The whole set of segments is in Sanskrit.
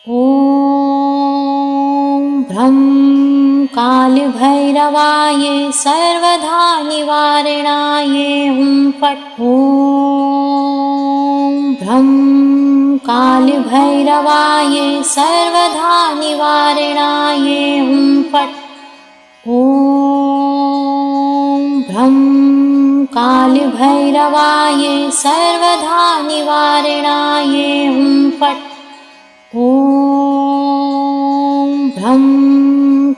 ॐ भ्रं कालभैरवाय सर्वधा निवारणाय हुं फट्। ॐ भ्रं कालभैरवाय सर्वधा निवारणाय हुं फट्। ॐ भ्रं कालभैरवाय सर्वधा निवारणाय हुं फट्। ॐ भ्रं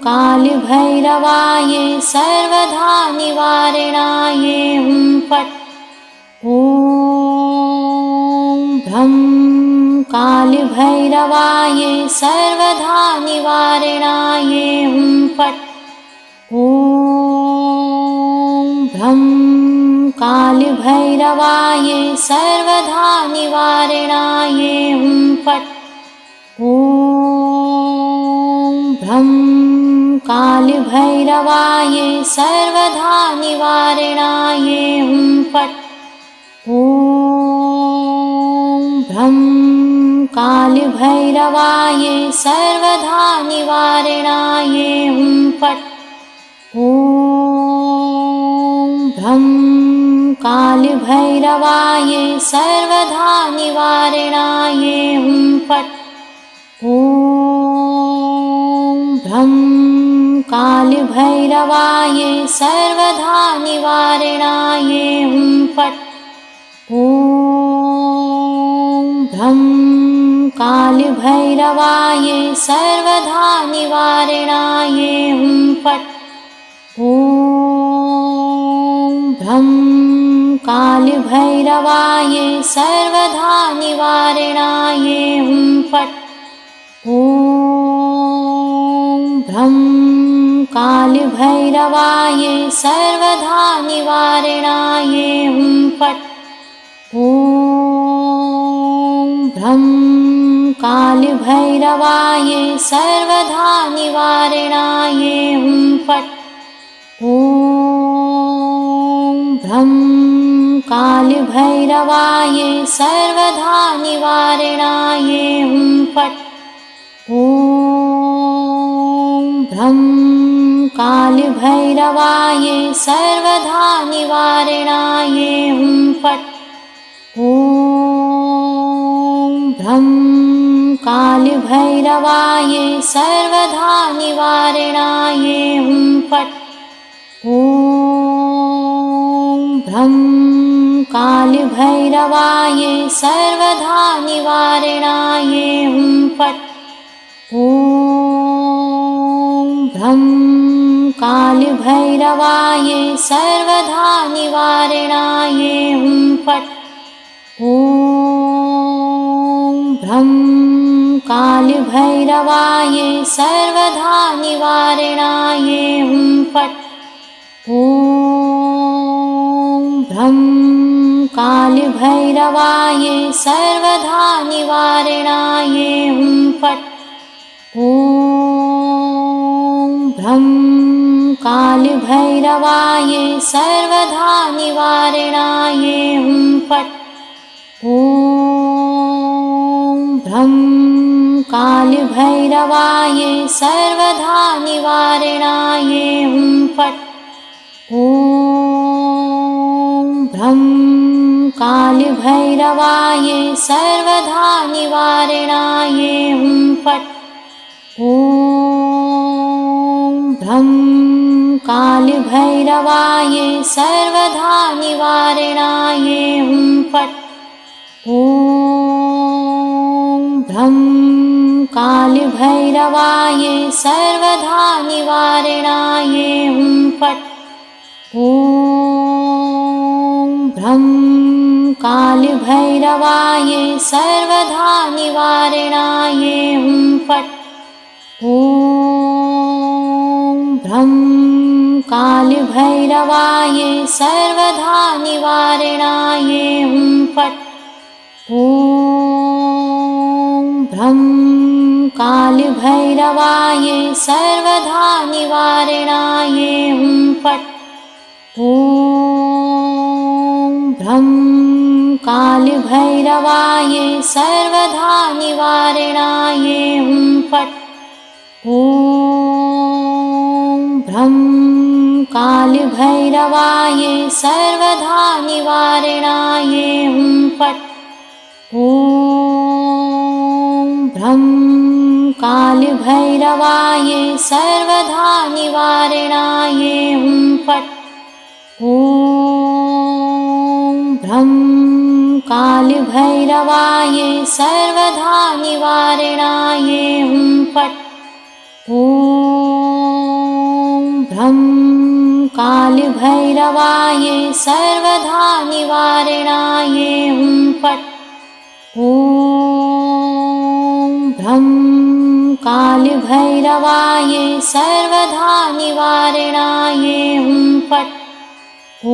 कालभैरवाय सर्वधा निवारणाय हुं फट्। ॐ भ्रं कालभैरवाय सर्वधा निवारणाय हुं फट्। ॐ भ्रं कालभैरवाय सर्वधा निवारणाय हुं फट्। ॐ भ्रं कालभैरवाय सर्वधा निवारणाय हुं फट्। ॐ भ्रं कालभैरवाय सर्वधा निवारणाय हुं फट्। ॐ भ्रं कालभैरवाय सर्वधा निवारणाय हुं फट्। ॐ भ्रं कालभैरवाय सर्वधा निवारणाय हुं फट्। ॐ भ्रं कालभैरवाय सर्वधा निवारणाय हुं फट्। ॐ भ्रं कालभैरवाय सर्वधा निवारणाय हुं फट्। ॐ भ्रं कालभैरवाय सर्वधा निवारणाय हुं फट्। ॐ भ्रं कालभैरवाय सर्वधा निवारणाय हुं फट्। ॐ भ्रं कालभैरवाय सर्वधा निवारणाय हुं फट्। ॐ भ्रं कालभैरवाय सर्वधा निवारणाय हुं फट्। ॐ भ्रं कालभैरवाय सर्वधा निवारणाय हुं फट्। ॐ भ्रं कालभैरवाय सर्वधा निवारणाय हुं फट्। ॐ भ्रं कालभैरवाय सर्वधा निवारणाय हुं फट्। ॐ भ्रं कालभैरवाय सर्वधा निवारणाय हुं फट्। ॐ भ्रं कालभैरवाय सर्वधा निवारणाय हुं फट्। ॐ भ्रं कालभैरवाय सर्वधा निवारणाय हुं फट्। ॐ भ्रं कालभैरवाय सर्वधा निवारणाय हुं फट्। ॐ भ्रं कालभैरवाय सर्वधा निवारणाय हुं फट्। ॐ भ्रं कालभैरवाय सर्वधा निवारणाय हुं फट्। ॐ भ्रं कालभैरवाय सर्वधा निवारणाय हुं फट्। ॐ भ्रं कालभैरवाय सर्वधा निवारणाय हुं फट्। ॐ भ्रं कालभैरवाय सर्वधा निवारणाय हुं फट्। ॐ भ्रं कालभैरवाय सर्वधा निवारणाय हुं फट्। ॐ भ्रं कालभैरवाय सर्वधा निवारणाय फट् ॐ भ्रं कालभैरवाय सर्वधा निवारणाय हुं फट् ॐ भ्रं कालभैरवाय सर्वधा निवारणाय हुं फट् ॐ भ्रं कालभैरवाय सर्वधा निवारणाय हुं फट् ॐ भ्रं कालभैरवाय सर्वधा निवारणाय हुं फट् ॐ भ्रं कालभैरवाय सर्वधा निवारणाय हुं फट् ॐ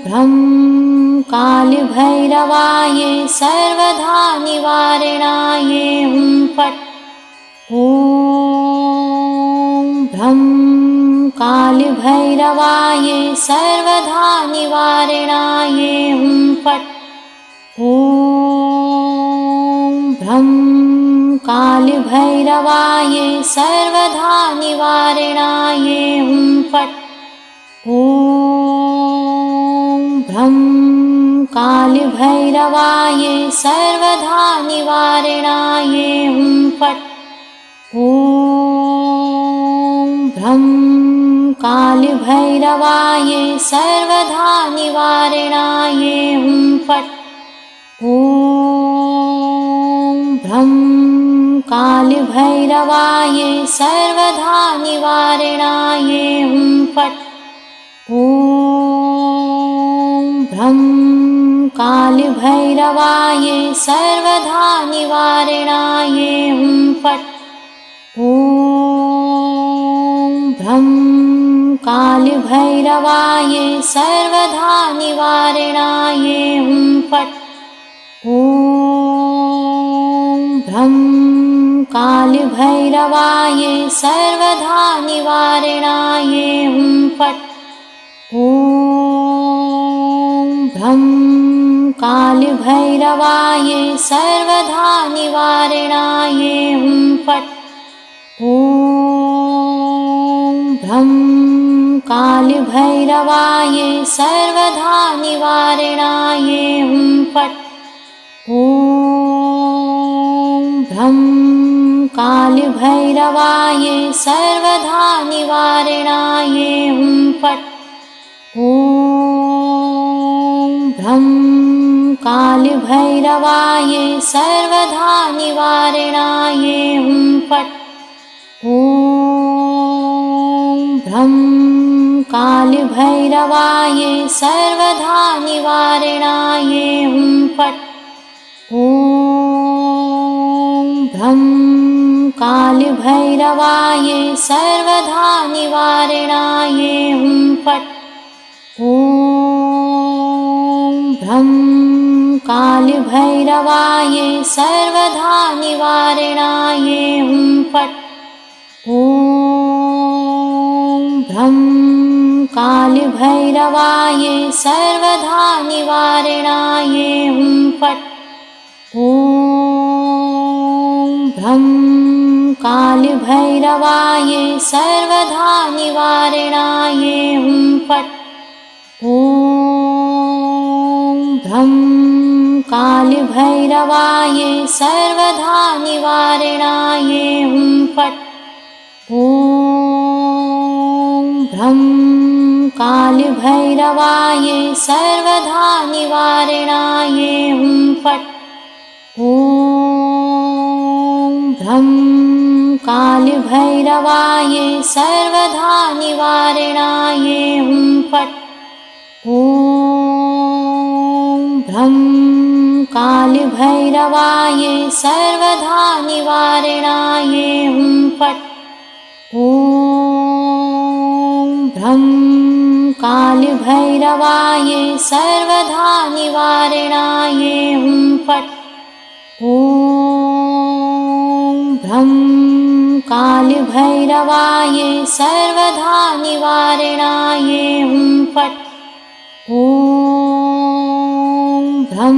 भ्रं कालभैरवाय सर्वधा निवारणाय हुं फट् ॐ भ्रं कालभैरवाय सर्वधा निवारणाय हुं फट् ॐ भ्रं कालभैरवाय सर्वधा निवारणाय हुं फट् ॐ भ्रं कालभैरवाय सर्वधा निवारणाय हुं फट् ॐ भ्रं कालभैरवाय सर्वधा निवारणाय हुं फट् ॐ भ्रं कालभैरवाय सर्वधा निवारणाय हुं फट् ॐ भ्रं कालभैरवाय सर्वधा निवारणाय हुं फट् ॐ भ्रं कालभैरवाय सर्वधा निवारणाय हुं फट् ॐ भ्रं कालभैरवाय सर्वधा निवारणाय हुं फट् ॐ भ्रं कालभैरवाय सर्वधा निवारणाय हुं फट् ॐ भ्रं कालभैरवाय सर्वधा निवारणाय हुं फट् ॐ भ्रं कालभैरवाय सर्वधा निवारणाय हुं फट् ॐ भ्रं कालभैरवाय सर्वधा निवारणाय हुं फट् ॐ भ्रं कालभैरवाय सर्वधा निवारणाय हुं फट् ॐ भ्रं कालभैरवाय सर्वधा निवारणाय हुं फट् ॐ भ्रं कालभैरवाय सर्वधा निवारणाय हुं फट् ॐ भ्रं कालभैरवाय सर्वधा निवारणाय हुं फट् ॐ भ्रं कालभैरवाय सर्वधा निवारणाय हुं फट् ॐ भ्रं कालभैरवाय सर्वधा निवारणाय हुं फट् ॐ भ्रं कालभैरवाय सर्वधा निवारणाय हुं फट् ॐ भ्रं कालभैरवाय सर्वधा निवारणाय हुं फट् ॐ भ्रं कालभैरवाय सर्वधा निवारणाय हुं फट् ॐ भ्रं कालभैरवाय सर्वधा निवारणाय हुं फट् ॐ भ्रं कालभैरवाय सर्वधा निवारणाय हुं फट् ॐ भ्रं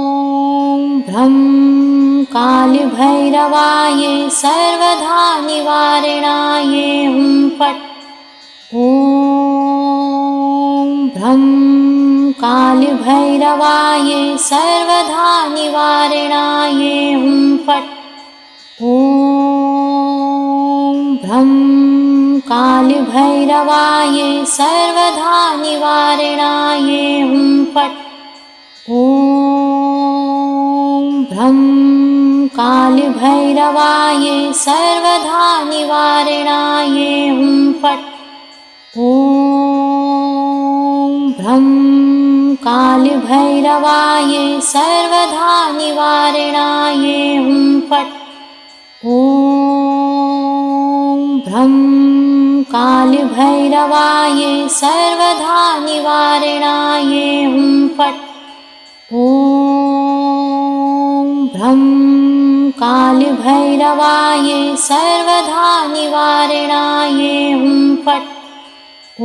भ्रं कालभैरवाय सर्वधा निवारणाय हुं फट्। ॐ भ्रं कालभैरवाय सर्वधा निवारणाय हुं फट्। ॐ भ्रं कालभैरवाय सर्वधा निवारणाय हुं फट्। ॐ भ्रं कालभैरवाय सर्वधा निवारणाय हुं फट्। ॐ भ्रं कालभैरवाय सर्वधा निवारणाय हुं फट्। ॐ भ्रं कालभैरवाय सर्वधा निवारणाय हुं फट्। ॐ भ्रं कालभैरवाय सर्वधा निवारणाय हुं फट्। ॐ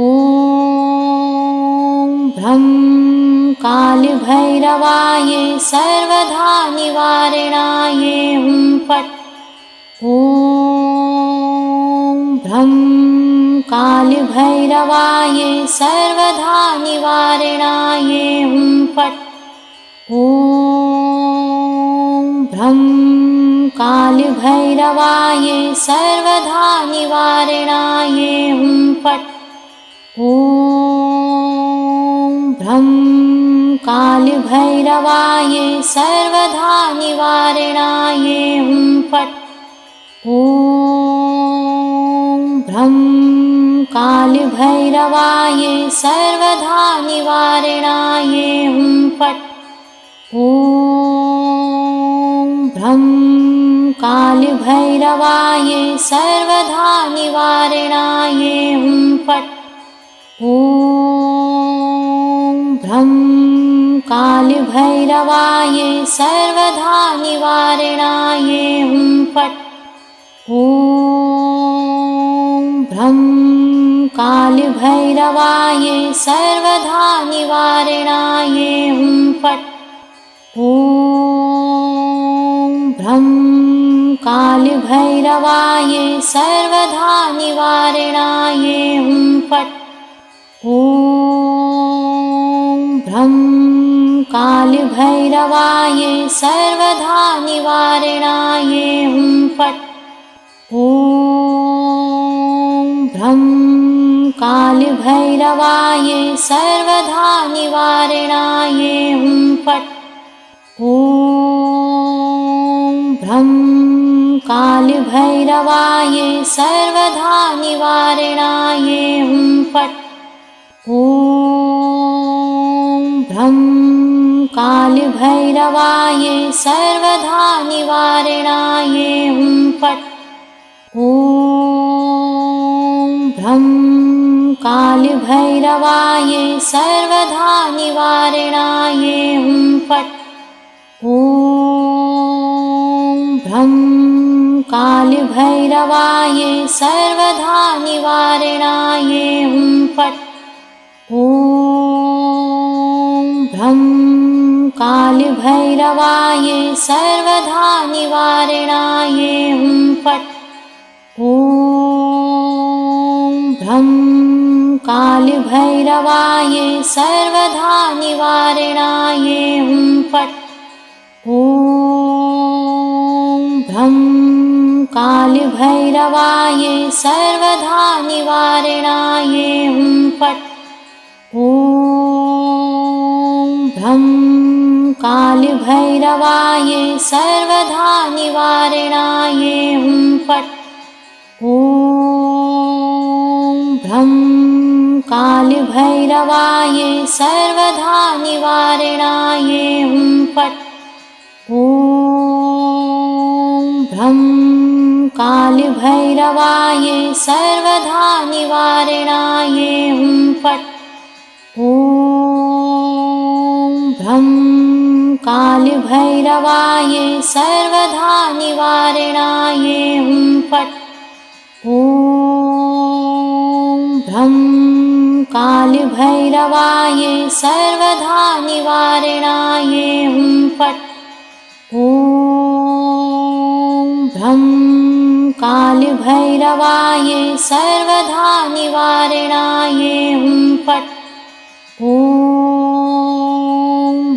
भ्रं कालभैरवाय सर्वधा निवारणाय हुं फट्। ॐ भ्रं कालभैरवाय सर्वधा निवारणाय हुं फट्। ॐ भ्रं कालभैरवाय सर्वधा निवारणाय हुं फट्। ॐ भ्रं कालभैरवाय सर्वधा निवारणाय हुं फट्। ॐ भ्रं कालभैरवाय सर्वधा निवारणाय हुं फट्। ॐ भ्रं कालभैरवाय सर्वधा निवारणाय हुं फट्। ॐ भ्रं कालभैरवाय सर्वधा निवारणाय हुं फट्। ॐ भ्रं कालभैरवाय सर्वधा निवारणाय हुं फट्। ॐ भ्रं कालभैरवाय सर्वधा निवारणाय हुं फट्। ॐ भ्रं कालभैरवाय सर्वधा निवारणाय हुं फट्। ॐ भ्रं कालभैरवाय सर्वधा निवारणाय हुं फट्। ॐ भ्रं कालभैरवाय सर्वधा निवारणाय हुं फट्। ॐ भ्रं कालभैरवाय सर्वधा निवारणाय हुं फट्। ॐ भ्रं कालभैरवाय सर्वधा निवारणाय हुं फट्। ॐ भ्रं कालभैरवाय सर्वधा निवारणाय हुं फट्। ॐ भ्रं कालभैरवाय सर्वधा निवारणाय हुं फट्। ॐ भ्रं कालभैरवाय सर्वधा निवारणाय हुं फट्। ॐ भ्रं कालभैरवाय सर्वधा निवारणाय हुं फट्। ॐ भ्रं कालभैरवाय सर्वधा निवारणाय हुं फट्। ॐ भ्रं कालभैरवाय सर्वधा निवारणाय हुं फट्। ॐ भ्रं कालभैरवाय सर्वधा निवारणाय हुं फट्। ॐ भ्रं कालभैरवाय सर्वधा निवारणाय हुं फट्। ॐ भ्रं कालभैरवाय सर्वधा निवारणाय हुं फट्। ॐ ॐ भ्रं कालभैरवाय सर्वधा निवारणाय हुं फट्। ॐ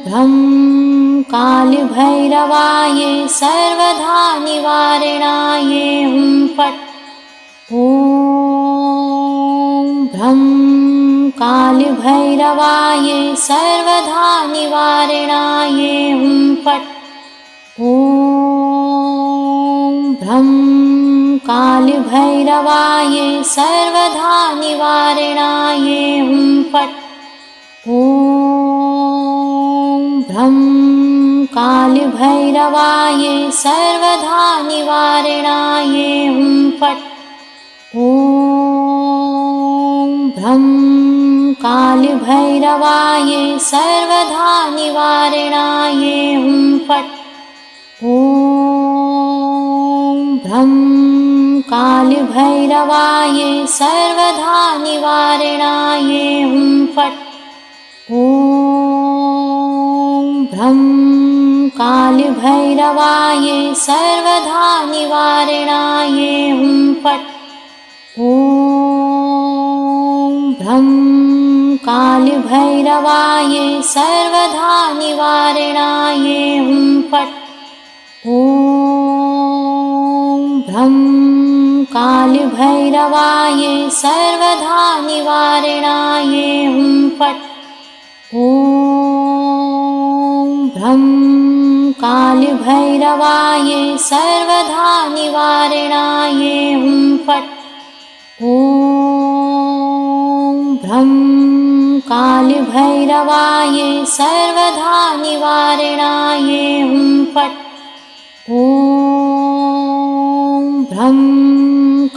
भ्रं कालभैरवाय सर्वधा निवारणाय हुं फट्। ॐ भ्रं कालभैरवाय सर्वधा निवारणाय हुं फट्। ॐ भ्रं कालभैरवाय सर्वधा निवारणाय हुं फट्। ॐ भ्रं कालभैरवाय सर्वधा निवारणाय हुं फट्। ॐ भ्रं कालभैरवाय सर्वधा निवारणाय हुं फट्। ॐ भ्रं कालभैरवाय सर्वधा निवारणाय हुं फट्। ॐ भ्रं कालभैरवाय सर्वधा निवारणाय हुं फट्। ॐ भ्रं कालभैरवाय सर्वधा निवारणाय हुं फट्। ॐ भ्रं कालभैरवाय सर्वधा निवारणाय हुं फट्। ॐ भ्रं कालभैरवाय सर्वधा निवारणाय हुं फट्। ॐ भ्रं कालभैरवाय सर्वधा निवारणाय हुं फट्। ॐ भ्रं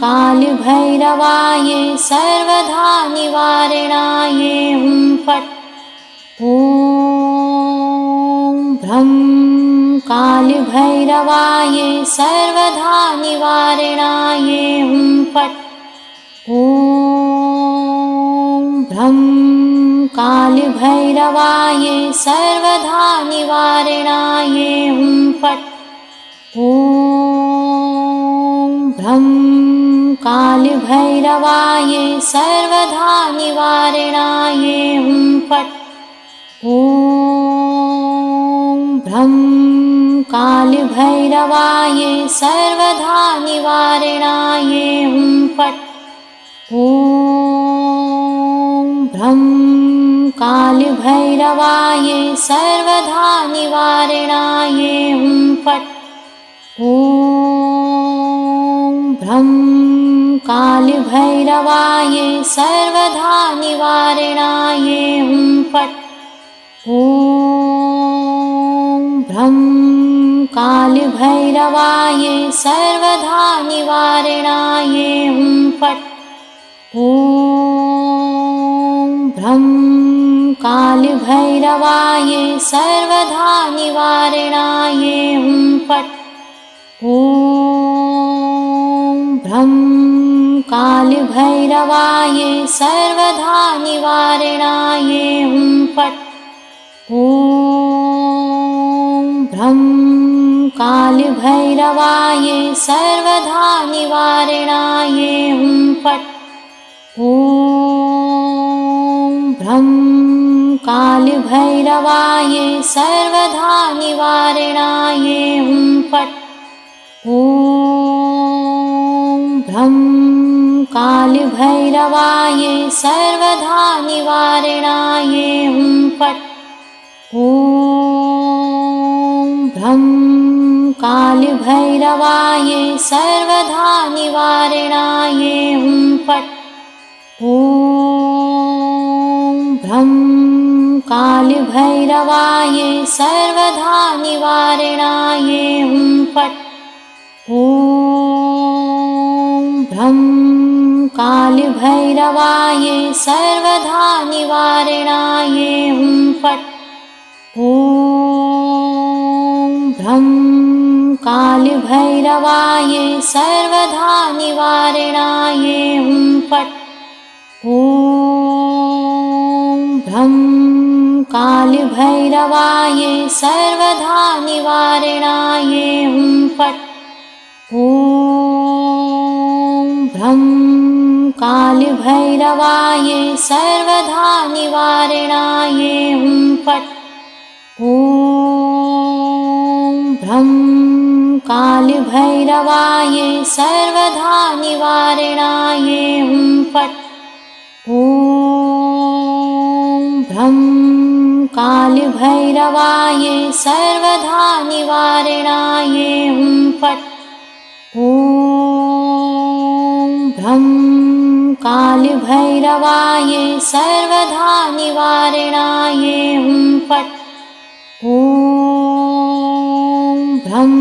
कालभैरवाय सर्वधा निवारणाय हुं फट्। ॐ भ्रं कालभैरवाय सर्वधा निवारणाय हुं फट्। ॐ भ्रं कालभैरवाय सर्वधा निवारणाय हुं फट्। ॐ भ्रं कालभैरवाय सर्वधा निवारणाय हुं फट्। ॐ भ्रं कालभैरवाय सर्वधा निवारणाय हुं फट्। ॐ भ्रं कालभैरवाय सर्वधा निवारणाय हुं फट्। ॐ भ्रं कालभैरवाय सर्वधा निवारणाय हुं फट्। ॐ भ्रं कालभैरवाय सर्वधा निवारणाय हुं फट्। ॐ भ्रं कालभैरवाय सर्वधा निवारणाय हुं फट्। ॐ भ्रं कालभैरवाय सर्वधा निवारणाय हुं फट्। ॐ भ्रं कालभैरवाय सर्वधा निवारणाय हुं फट्। ॐ भ्रं कालभैरवाय सर्वधा निवारणाय हुं फट्। ॐ भ्रं कालभैरवाय सर्वधा निवारणाय हुं फट्। ॐ भ्रं कालभैरवाय सर्वधा निवारणाय हुं फट्। ॐ भ्रं कालभैरवाय सर्वधा निवारणाय हुं फट्। ॐ भ्रं कालभैरवाय सर्वधा निवारणाय हुं फट्। ॐ भ्रं कालभैरवाय सर्वधा निवारणाय हुं फट्। ॐ भ्रं कालभैरवाय सर्वधा निवारणाय हुं फट्। ॐ भ्रं कालभैरवाय सर्वधा निवारणाय हुं फट्। ॐ भ्रं कालभैरवाय सर्वधा निवारणाय हुं फट्। ॐ भ्रं कालभैरवाय सर्वधा निवारणाय हुं फट्। ॐ भ्रं कालभैरवाय सर्वधा निवारणाय हुं फट्। ॐ भ्रं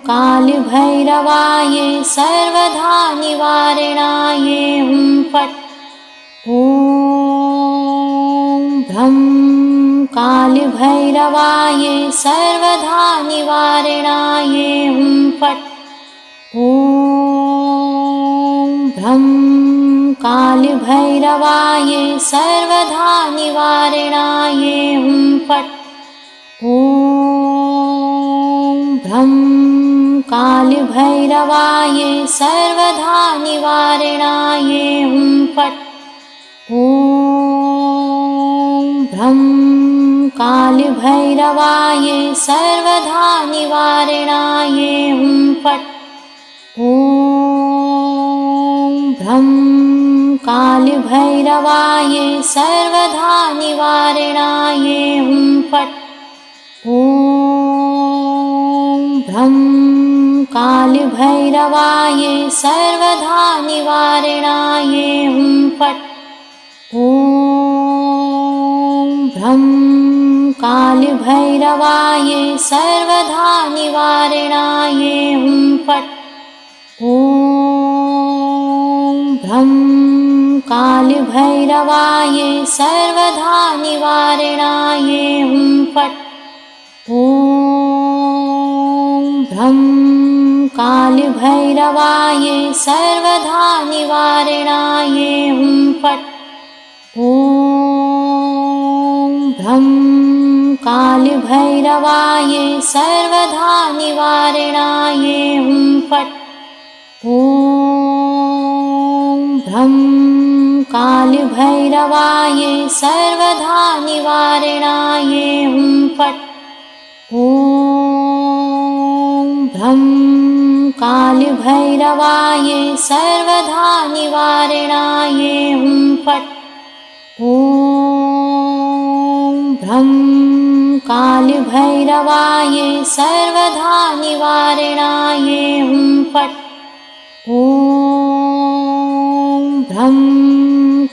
कालभैरवाय सर्वधा निवारणाय हुं फट्। ॐ भ्रं कालभैरवाय सर्वधा निवारणाय हुं फट्। ॐ भ्रं कालभैरवाय सर्वधा निवारणाय हुं फट्। ॐ भ्रं कालभैरवाय सर्वधा निवारणाय हुं फट्। ॐ भ्रं कालभैरवाय सर्वधा निवारणाय हुं फट्। ॐ भ्रं कालभैरवाय सर्वधा निवारणाय हुं फट्। ॐ भ्रं कालभैरवाय सर्वधा निवारणाय हुं फट्। ॐ भ्रं कालभैरवाय सर्वधा निवारणाय हुं फट्। ॐ भ्रं कालभैरवाय सर्वधा निवारणाय हुं फट्। ॐ भ्रं कालभैरवाय सर्वधा निवारणाय हुं फट्। ॐ भ्रं कालभैरवाय सर्वधा निवारणाय हुं फट्। ॐ भ्रं कालभैरवाय सर्वधा निवारणाय हुं फट्। ॐ भ्रं कालभैरवाय सर्वधा निवारणाय हुं फट्। ॐ भ्रं कालभैरवाय सर्वधा निवारणाय हुं फट्। ॐ भ्रं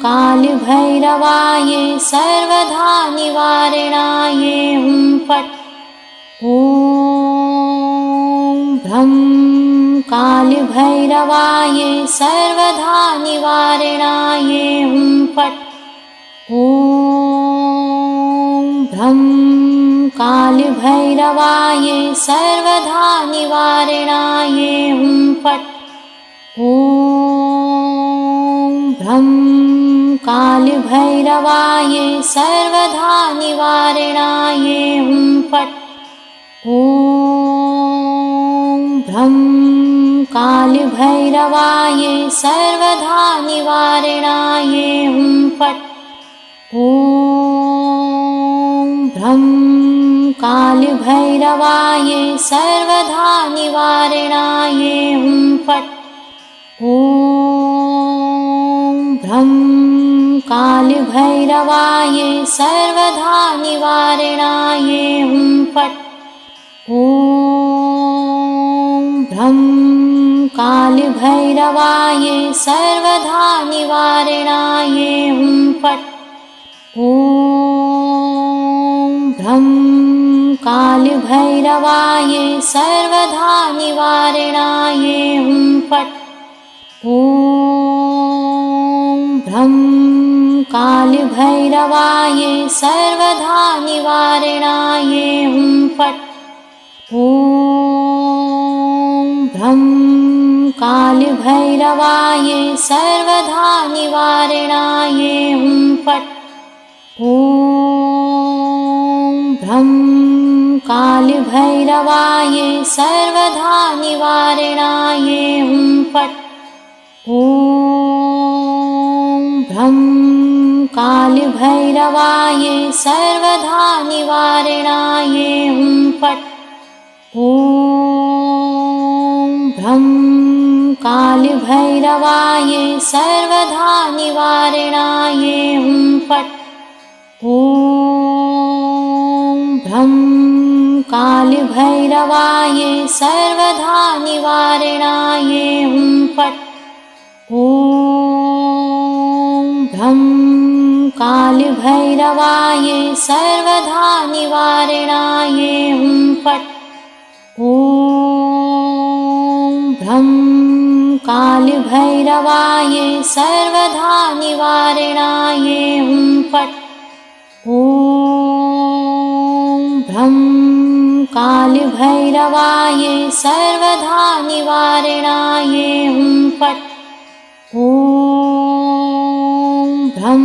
कालभैरवाय सर्वधा निवारणाय हुं फट्। ॐ भ्रं कालभैरवाय सर्वधा निवारणाय हुं फट्। ॐ भ्रं कालभैरवाय सर्वधा निवारणाय हुं फट्। ॐ भ्रं कालभैरवाय सर्वधा निवारणाय हुं फट्। ॐ भ्रं कालभैरवाय सर्वधा निवारणाय हुं फट्। ॐ भ्रं कालभैरवाय सर्वधा निवारणाय हुं फट्। ॐ भ्रं कालभैरवाय सर्वधा निवारणाय हुं फट्। ॐ भ्रं कालभैरवाय सर्वधा निवारणाय हुं फट्। ॐ भ्रं कालभैरवाय सर्वधा निवारणाय हुं फट्। ॐ भ्रं कालभैरवाय सर्वधा निवारणाय हुं फट्। ॐ भ्रं कालभैरवाय सर्वधा निवारणाय हुं फट्। ॐ भ्रं कालभैरवाय सर्वधा निवारणाय हुं फट्। ॐ भ्रं कालभैरवाय सर्वधा निवारणाय हुं फट्। ॐ भ्रं कालभैरवाय सर्वधा निवारणाय हुं फट्। ॐ भ्रं कालभैरवाय सर्वधा निवारणाय हुं फट्। ॐ भ्रं कालभैरवाय सर्वधा निवारणाय हुं फट्। ॐ भ्रं कालभैरवाय सर्वधा निवारणाय हुं फट्। ॐ भ्रं कालभैरवाय सर्वधा निवारणाय हुं फट्। ॐ भ्रं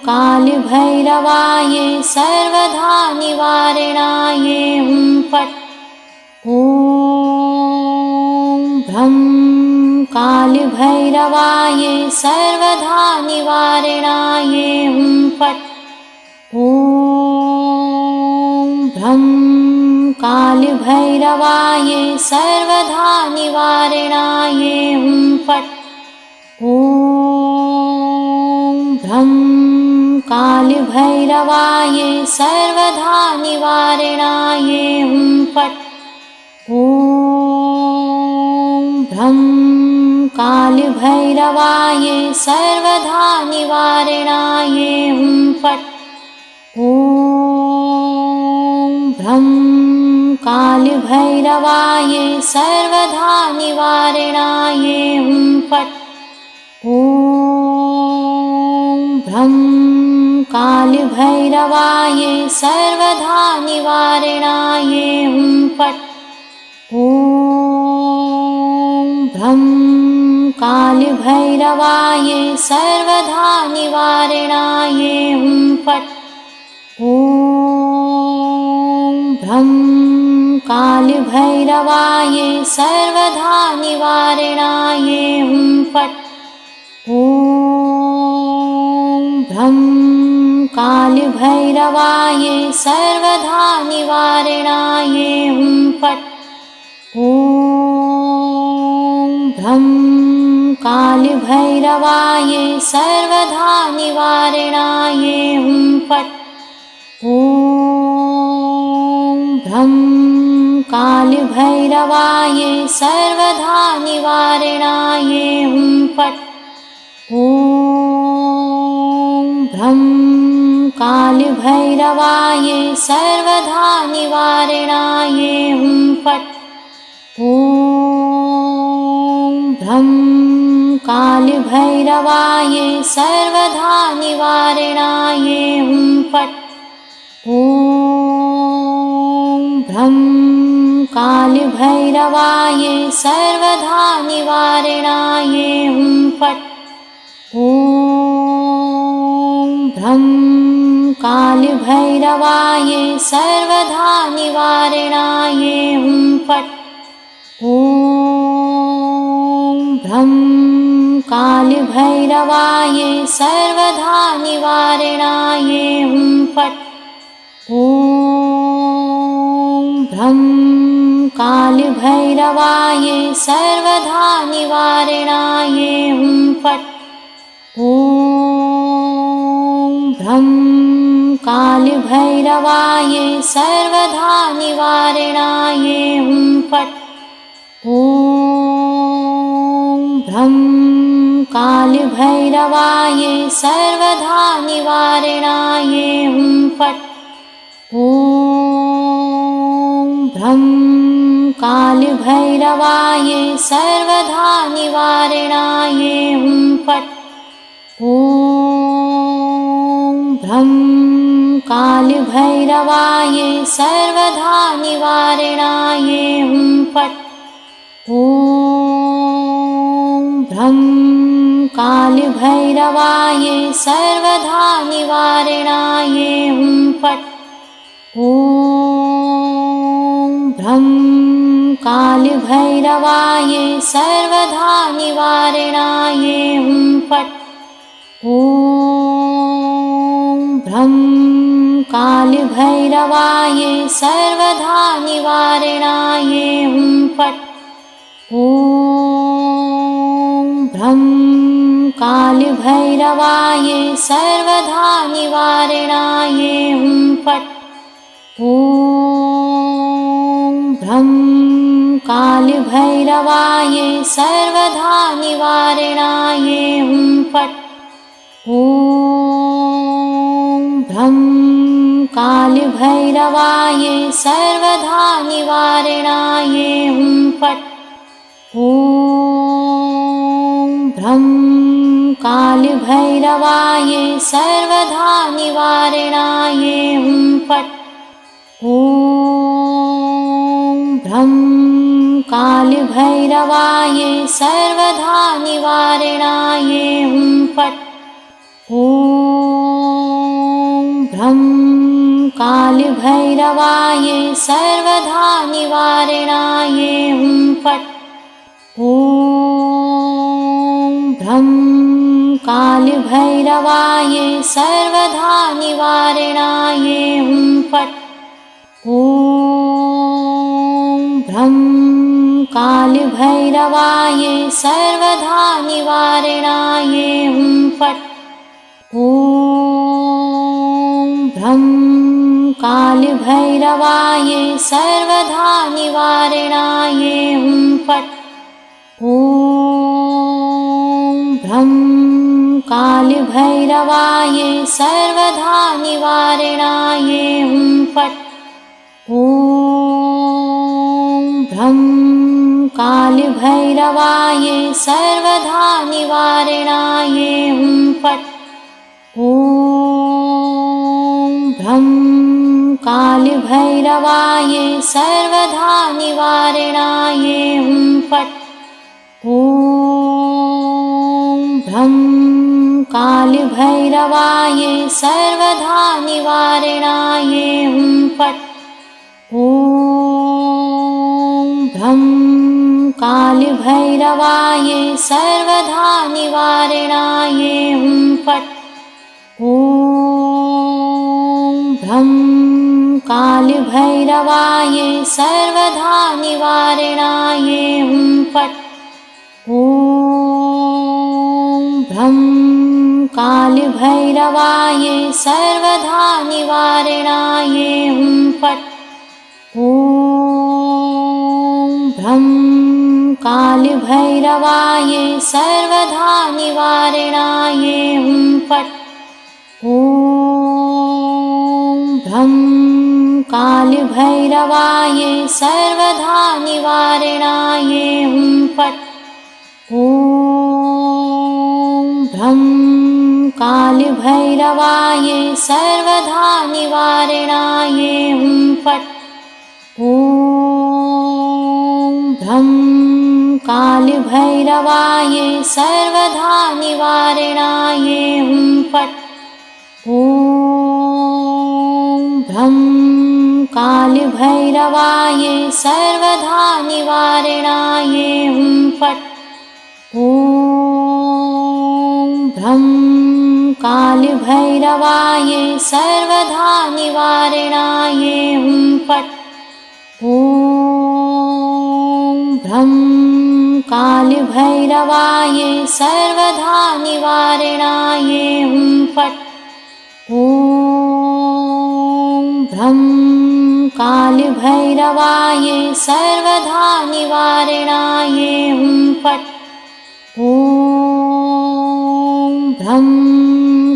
कालभैरवाय सर्वधा निवारणाय हुं फट्। ॐ भ्रं कालभैरवाय सर्वधा निवारणाय हुं फट्। ॐ भ्रं कालभैरवाय सर्वधा निवारणाय हुं फट्। ॐ भ्रं कालभैरवाय सर्वधा निवारणाय हुं फट्। ॐ भ्रं कालभैरवाय सर्वधा निवारणाय हुं फट्। ॐ भ्रं कालभैरवाय सर्वधा निवारणाय हुं फट्। ॐ भ्रं कालभैरवाय सर्वधा निवारणाय हुं फट्। ॐ भ्रं कालभैरवाय सर्वधा निवारणाय हुं फट्। ॐ भ्रं कालभैरवाय सर्वधा निवारणाय हुं फट्। ॐ भ्रं कालभैरवाय सर्वधा निवारणाय हुं फट्। ॐ भ्रं कालभैरवाय सर्वधा निवारणाय हुं फट्। ॐ भ्रं कालभैरवाय सर्वधा निवारणाय हुं फट्। ॐ भ्रं कालभैरवाय सर्वधा निवारणाय हुं फट्। ॐ भ्रं कालभैरवाय सर्वधा निवारणाय हुं फट्। ॐ भ्रं कालभैरवाय सर्वधा निवारणाय हुं फट्। ॐ भ्रं कालभैरवाय सर्वधा निवारणाय हुं फट्। ॐ भ्रं कालभैरवाय सर्वधा निवारणाय हुं फट्। ॐ भ्रं कालभैरवाय सर्वधा निवारणाय हुं फट्। ॐ भ्रं कालभैरवाय सर्वधा निवारणाय हुं फट्। ॐ भ्रं कालभैरवाय सर्वधा निवारणाय हुं फट्। ॐ भ्रं कालभैरवाय सर्वधा निवारणाय हुं फट्। ॐ भ्रं कालभैरवाय सर्वधा निवारणाय हुं फट्। ॐ भ्रं कालभैरवाय सर्वधा निवारणाय हुं फट्। ॐ ॐ भ्रं कालभैरवाय सर्वधा निवारणाय हुं फट्। ॐ भ्रं कालभैरवाय सर्वधा निवारणाय हुं फट्। ॐ भ्रं कालभैरवाय सर्वधा निवारणाय हुं फट्। ॐ भ्रं कालभैरवाय सर्वधा निवारणाय हुं फट्। ॐ भ्रं कालभैरवाय सर्वधा निवारणाय हुं फट्। ॐ भ्रं कालभैरवाय सर्वधा निवारणाय हुं फट्। ॐ भ्रं कालभैरवाय सर्वधा निवारणाय हुं फट्। ॐ भ्रं कालभैरवाय सर्वधा निवारणाय हुं फट्। ॐ भ्रं कालभैरवाय सर्वधा निवारणाय हुं फट्। ॐ भ्रं कालभैरवाय सर्वधा निवारणाय हुं फट्। ॐ भ्रं कालभैरवाय सर्वधा निवारणाय हुं फट्। ॐ भ्रं कालभैरवाय सर्वधा निवारणाय हुं फट्। ॐ भ्रं कालभैरवाय सर्वधा निवारणाय हुं फट्। ॐ भ्रं कालभैरवाय सर्वधा निवारणाय हुं फट्। ॐ भ्रं कालभैरवाय सर्वधा निवारणाय हुं फट्। ॐ भ्रं कालभैरवाय सर्वधा निवारणाय हुं फट्। ॐ भ्रं कालभैरवाय सर्वधा निवारणाय हुं फट्। ॐ भ्रं कालभैरवाय सर्वधा निवारणाय हुं फट्। ॐ भ्रं कालभैरवाय सर्वधा निवारणाय हुं फट्। ॐ भ्रं कालभैरवाय सर्वधा निवारणाय हुं फट्। ॐ भ्रं कालभैरवाय सर्वधा निवारणाय हुं फट्। ॐ भ्रं कालभैरवाय सर्वधा निवारणाय हुं फट्। ॐ भ्रं कालभैरवाय सर्वधा निवारणाय हुं फट्। ॐ भ्रं कालभैरवाय सर्वधा निवारणाय हुं फट्। ॐ भ्रं कालभैरवाय सर्वधा निवारणाय हुं फट्। ॐ भ्रं कालभैरवाय सर्वधा निवारणाय हुं फट्। ॐ भ्रं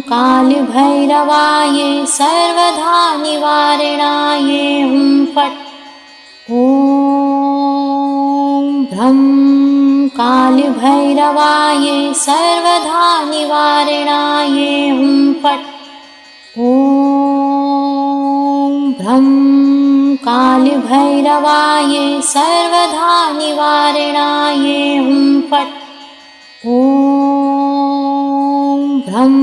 कालभैरवाय सर्वधा निवारणाय हुं फट्। ॐ भ्रं कालभैरवाय सर्वधा निवारणाय हुं फट्। ॐ भ्रं कालभैरवाय सर्वधा निवारणाय हुं फट्। ॐ भ्रं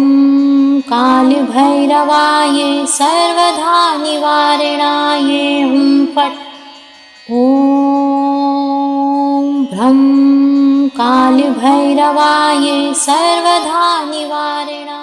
कालभैरवाय सर्वधा निवारणाय हुं फट्। ॐ भ्रं कालभैरवाय सर्वधा निवारणाय।